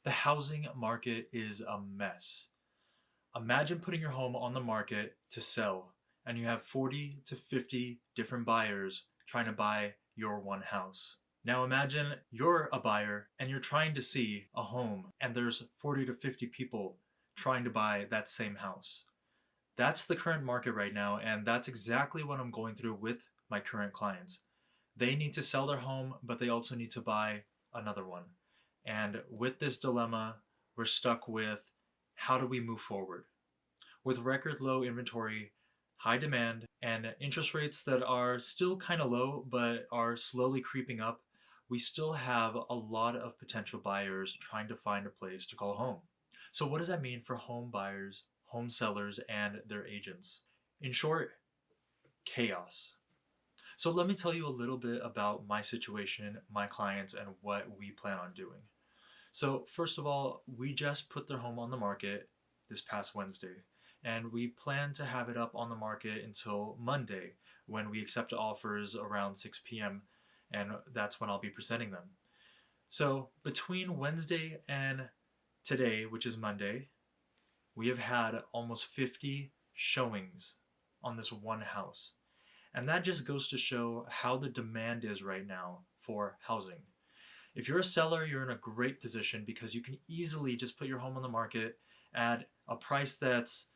The housing market is a mess. Imagine putting your home on the market to sell, and you have 40 to 50 different buyers trying to buy your one house. Now imagine you're a buyer and you're trying to see a home, and there's 40 to 50 people trying to buy that same house. That's the current market right now, and that's exactly what I'm going through with my current clients. They need to sell their home, but they also need to buy another one. And with this dilemma, we're stuck with how do we move forward? With record low inventory, high demand, and interest rates that are still kind of low but are slowly creeping up, we still have a lot of potential buyers trying to find a place to call home. So, what does that mean for home buyers, home sellers, and their agents? In short, chaos. So, let me tell you a little bit about my situation, my clients, and what we plan on doing. So, first of all, we just put their home on the market this past Wednesday, and we plan to have it up on the market until Monday when we accept offers around 6 p.m., and that's when I'll be presenting them. So, between Wednesday and today, which is Monday, we have had almost 50 showings on this one house. And that just goes to show how the demand is right now for housing. If you're a seller, you're in a great position because you can easily just put your home on the market at a price that's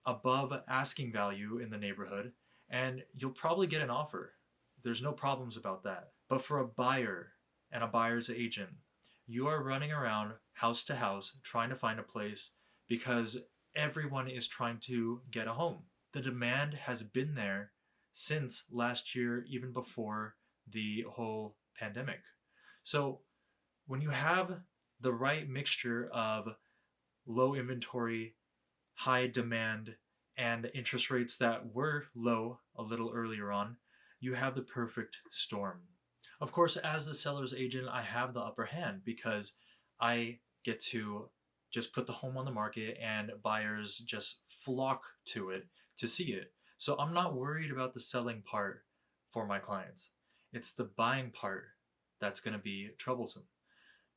above asking value in the neighborhood, and you'll probably get an offer. There's no problems about that. But for a buyer and a buyer's agent, you are running around house to house trying to find a place because everyone is trying to get a home. The demand has been there since last year, even before the whole pandemic. So when you have the right mixture of low inventory, high demand, and interest rates that were low a little earlier on, you have the perfect storm. Of course, as the seller's agent, I have the upper hand because I get to just put the home on the market and buyers just flock to it to see it. So I'm not worried about the selling part for my clients. It's the buying part that's going to be troublesome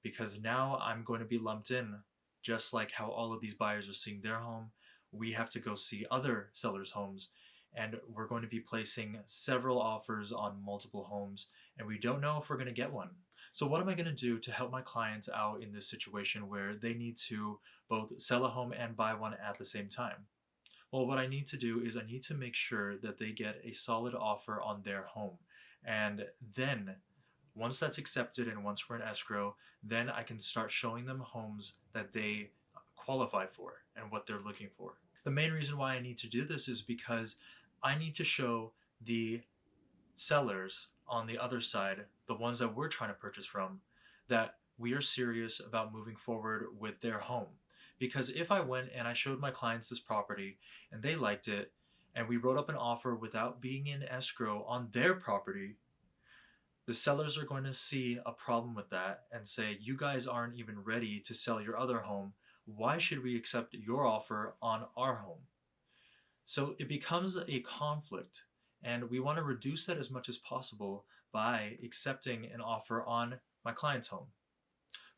because now I'm going to be lumped in just like how all of these buyers are seeing their home. We have to go see other sellers' homes, and we're going to be placing several offers on multiple homes, and we don't know if we're going to get one. So, what am I going to do to help my clients out in this situation where they need to both sell a home and buy one at the same time? Well, what I need to do is I need to make sure that they get a solid offer on their home. And then, once that's accepted and once we're in escrow, then I can start showing them homes that they qualify for and what they're looking for. The main reason why I need to do this is because I need to show the sellers on the other side, the ones that we're trying to purchase from, that we are serious about moving forward with their home. Because if I went and I showed my clients this property and they liked it, and we wrote up an offer without being in escrow on their property, the sellers are going to see a problem with that and say, you guys aren't even ready to sell your other home. Why should we accept your offer on our home? So it becomes a conflict, and we want to reduce that as much as possible by accepting an offer on my client's home.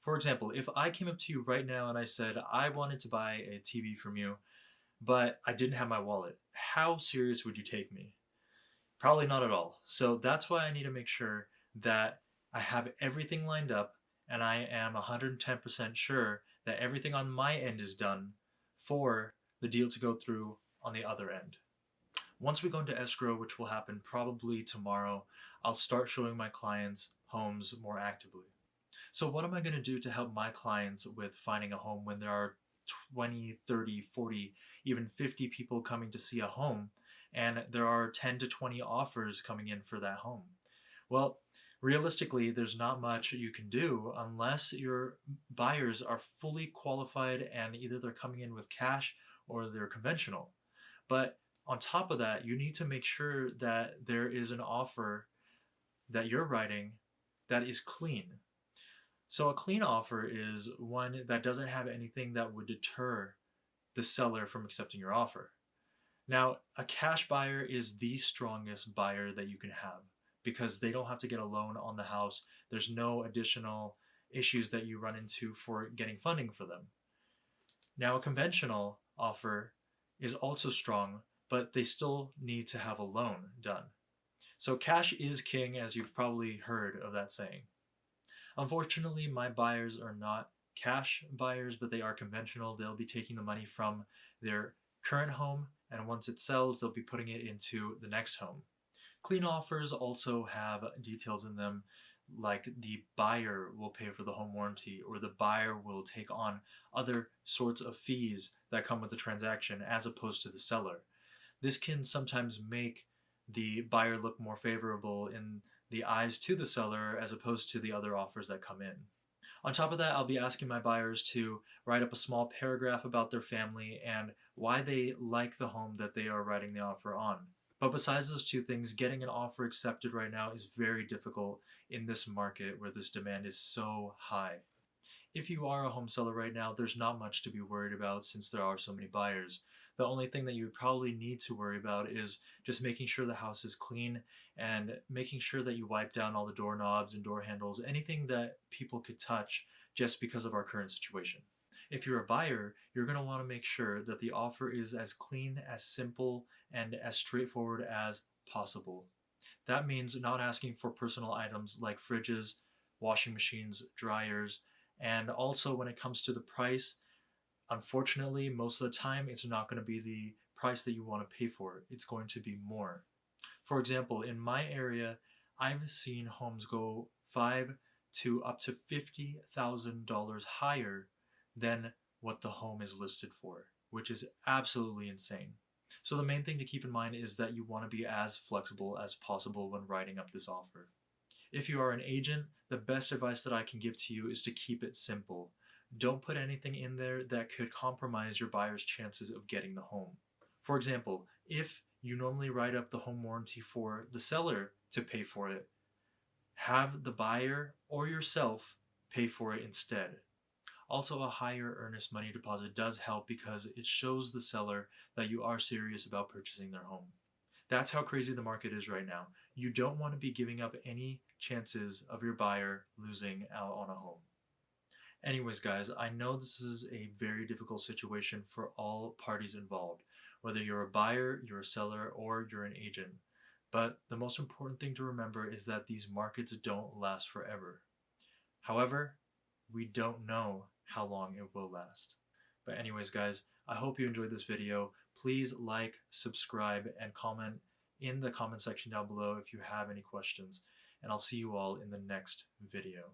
For example, if I came up to you right now and I said, I wanted to buy a TV from you, but I didn't have my wallet, how serious would you take me? Probably not at all. So that's why I need to make sure that I have everything lined up and I am 110% sure that everything on my end is done for the deal to go through on the other end. Once we go into escrow, which will happen probably tomorrow, I'll start showing my clients homes more actively. So what am I going to do to help my clients with finding a home when there are 20, 30, 40, even 50 people coming to see a home and there are 10 to 20 offers coming in for that home? Well, realistically, there's not much you can do unless your buyers are fully qualified and either they're coming in with cash or they're conventional. But on top of that, you need to make sure that there is an offer that you're writing that is clean. So a clean offer is one that doesn't have anything that would deter the seller from accepting your offer. Now, a cash buyer is the strongest buyer that you can have because they don't have to get a loan on the house. There's no additional issues that you run into for getting funding for them. Now, a conventional offer is also strong, but they still need to have a loan done. So, cash is king, as you've probably heard of that saying. Unfortunately, my buyers are not cash buyers, but they are conventional. They'll be taking the money from their current home, and once it sells, they'll be putting it into the next home. Clean offers also have details in them like the buyer will pay for the home warranty or the buyer will take on other sorts of fees that come with the transaction as opposed to the seller. This can sometimes make the buyer look more favorable in the eyes to the seller as opposed to the other offers that come in. On top of that, I'll be asking my buyers to write up a small paragraph about their family and why they like the home that they are writing the offer on. But besides those two things, getting an offer accepted right now is very difficult in this market where this demand is so high. If you are a home seller right now, there's not much to be worried about since there are so many buyers. The only thing that you probably need to worry about is just making sure the house is clean and making sure that you wipe down all the doorknobs and door handles, anything that people could touch just because of our current situation. If you're a buyer, you're going to want to make sure that the offer is as clean, as simple, and as straightforward as possible. That means not asking for personal items like fridges, washing machines, dryers, and also when it comes to the price, unfortunately, most of the time it's not going to be the price that you want to pay for. It's going to be more. For example, in my area, I've seen homes go five to up to $50,000 higher than what the home is listed for, which is absolutely insane. So the main thing to keep in mind is that you want to be as flexible as possible when writing up this offer. If you are an agent, the best advice that I can give to you is to keep it simple. Don't put anything in there that could compromise your buyer's chances of getting the home. For example, if you normally write up the home warranty for the seller to pay for it, have the buyer or yourself pay for it instead. Also, a higher earnest money deposit does help because it shows the seller that you are serious about purchasing their home. That's how crazy the market is right now. You don't want to be giving up any chances of your buyer losing out on a home. Anyways, guys, I know this is a very difficult situation for all parties involved, whether you're a buyer, you're a seller, or you're an agent. But the most important thing to remember is that these markets don't last forever. However, we don't know how long it will last. But anyways, guys, I hope you enjoyed this video. Please like, subscribe, and comment in the comment section down below if you have any questions. And I'll see you all in the next video.